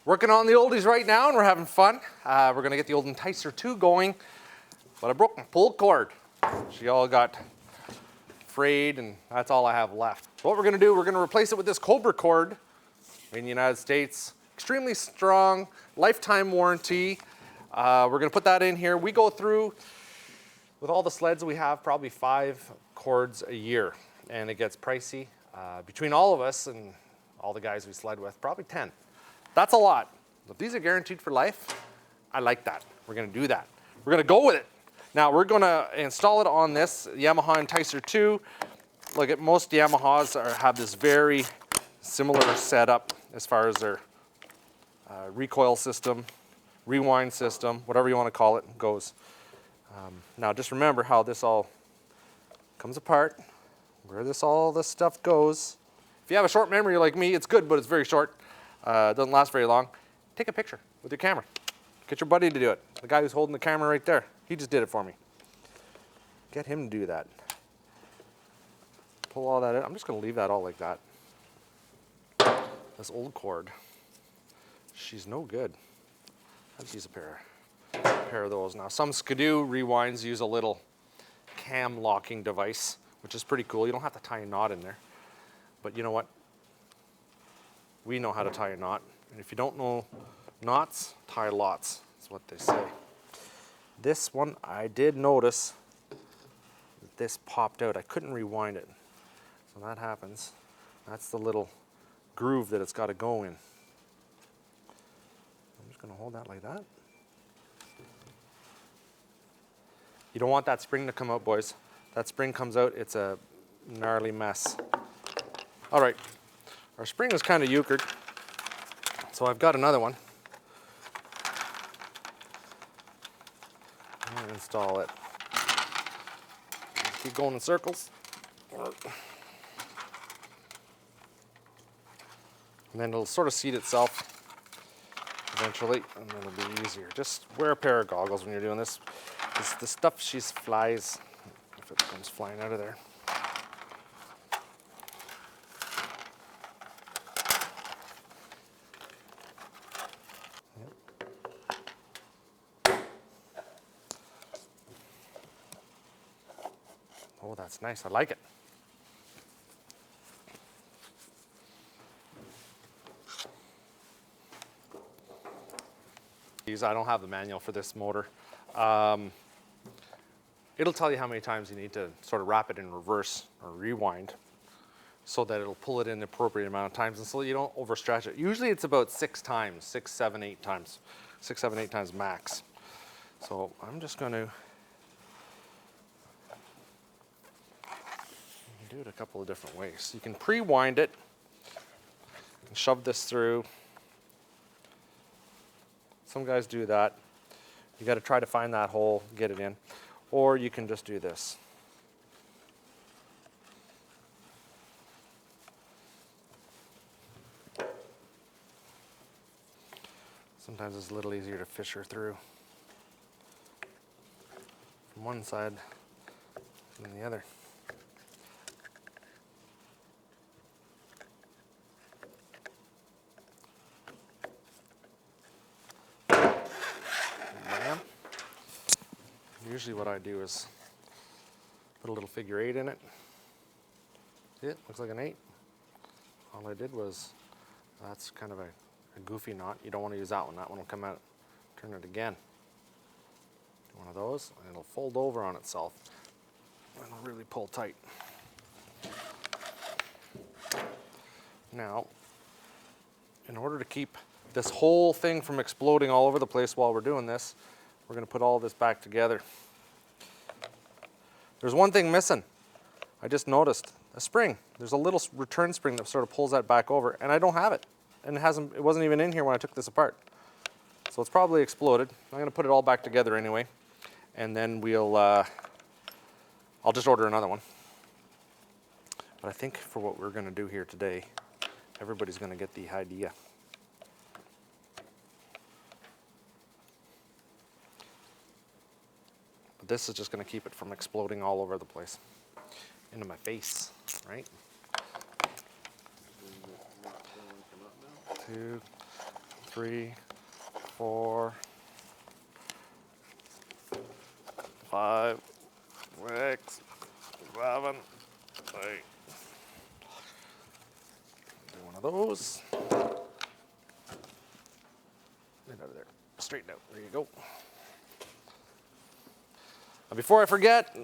Working on the oldies right now and we're having fun. We're gonna get the old Enticer 2 going, but I broke my Pullcord. She all got frayed and that's all I have left. So what we're gonna do, we're gonna replace it with this Cobra cord in the United States. Extremely strong, lifetime warranty. We're gonna put that in here. We go through, with all the sleds we have, probably 5 cords a year, and it gets pricey. Between all of us and all the guys we sled with, probably 10. That's a lot. If these are guaranteed for life, I like that. We're gonna do that. We're gonna go with it. Now we're gonna install it on this Yamaha Enticer 2. Look at most Yamahas have this very similar setup as far as their recoil system, rewind system, whatever you wanna call it, goes. Now just remember how this all comes apart, where all this stuff goes. If you have a short memory like me, it's good, but it's very short. It doesn't last very long. Take a picture with your camera. Get your buddy to do it. The guy who's holding the camera right there. He just did it for me. Get him to do that. Pull all that in. I'm just gonna leave that all like that. This old cord, she's no good. I'd use a pair of those. Now some Skidoo rewinds use a little cam locking device, which is pretty cool. You don't have to tie a knot in there. But you know what? We know how to tie a knot. And if you don't know knots, tie lots. That's what they say. This one, I did notice that this popped out. I couldn't rewind it. So that happens. That's the little groove that it's got to go in. I'm just going to hold that like that. You don't want that spring to come out, boys. That spring comes out, it's a gnarly mess. All right, our spring is kind of euchred, so I've got another one. I'm gonna install it. Just keep going in circles. And then it'll sort of seat itself eventually, and then it'll be easier. Just wear a pair of goggles when you're doing this. The stuff flies, if it comes flying out of there. Oh, that's nice. I like it. I don't have the manual for this motor. It'll tell you how many times you need to sort of wrap it in reverse or rewind so that it'll pull it in the appropriate amount of times and so you don't overstretch it. Usually it's about 6 times, 6, 7, 8 times. 6, 7, 8 times max. So I'm just going to do it a couple of different ways. You can pre-wind it and shove this through. Some guys do that. You got to try to find that hole, get it in. Or you can just do this. Sometimes it's a little easier to fish her through from one side than the other. Usually what I do is put a little figure 8 in it. See it? Looks like an 8. All I did was, that's kind of a goofy knot. You don't want to use that one. That one will come out. Turn it again. Do one of those, and it'll fold over on itself. And it'll really pull tight. Now, in order to keep this whole thing from exploding all over the place while we're doing this, we're going to put all this back together. There's one thing missing. I just noticed a spring. There's a little return spring that sort of pulls that back over, and I don't have it. And it wasn't even in here when I took this apart. So it's probably exploded. I'm going to put it all back together anyway, and then I'll just order another one. But I think for what we're going to do here today, everybody's going to get the idea. This is just going to keep it from exploding all over the place. Into my face, right? 2, 3, 4, 5, 6, 7, 8. Do one of those. Get out of there. Straighten out. There you go. Now before I forget,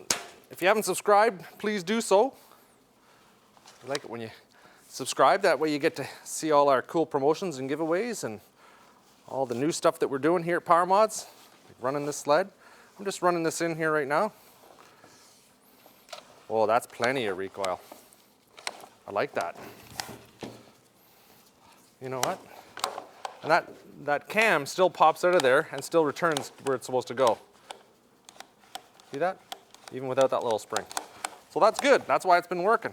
if you haven't subscribed, please do so. I like it when you subscribe. That way you get to see all our cool promotions and giveaways and all the new stuff that we're doing here at Power Mods. Like running this sled. I'm just running this in here right now. Oh, that's plenty of recoil. I like that. You know what? And that cam still pops out of there and still returns where it's supposed to go. See that? Even without that little spring. So that's good. That's why it's been working.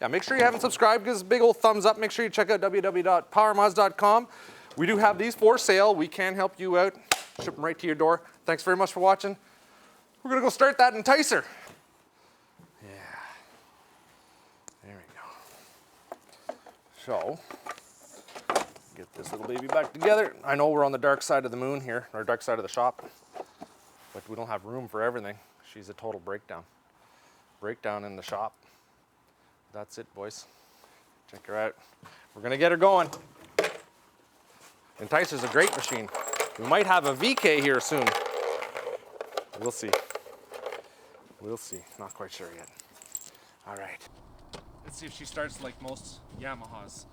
Yeah, make sure you haven't subscribed. Give us a big old thumbs up. Make sure you check out www.powermods.com. We do have these for sale. We can help you out. Ship them right to your door. Thanks very much for watching. We're going to go start that Enticer. Yeah. There we go. So, get this little baby back together. I know we're on the dark side of the moon here, or dark side of the shop, but we don't have room for everything. She's a total breakdown. Breakdown in the shop. That's it, boys. Check her out. We're gonna get her going. Enticer's a great machine. We might have a VK here soon. We'll see. We'll see. Not quite sure yet. All right. Let's see if she starts like most Yamahas.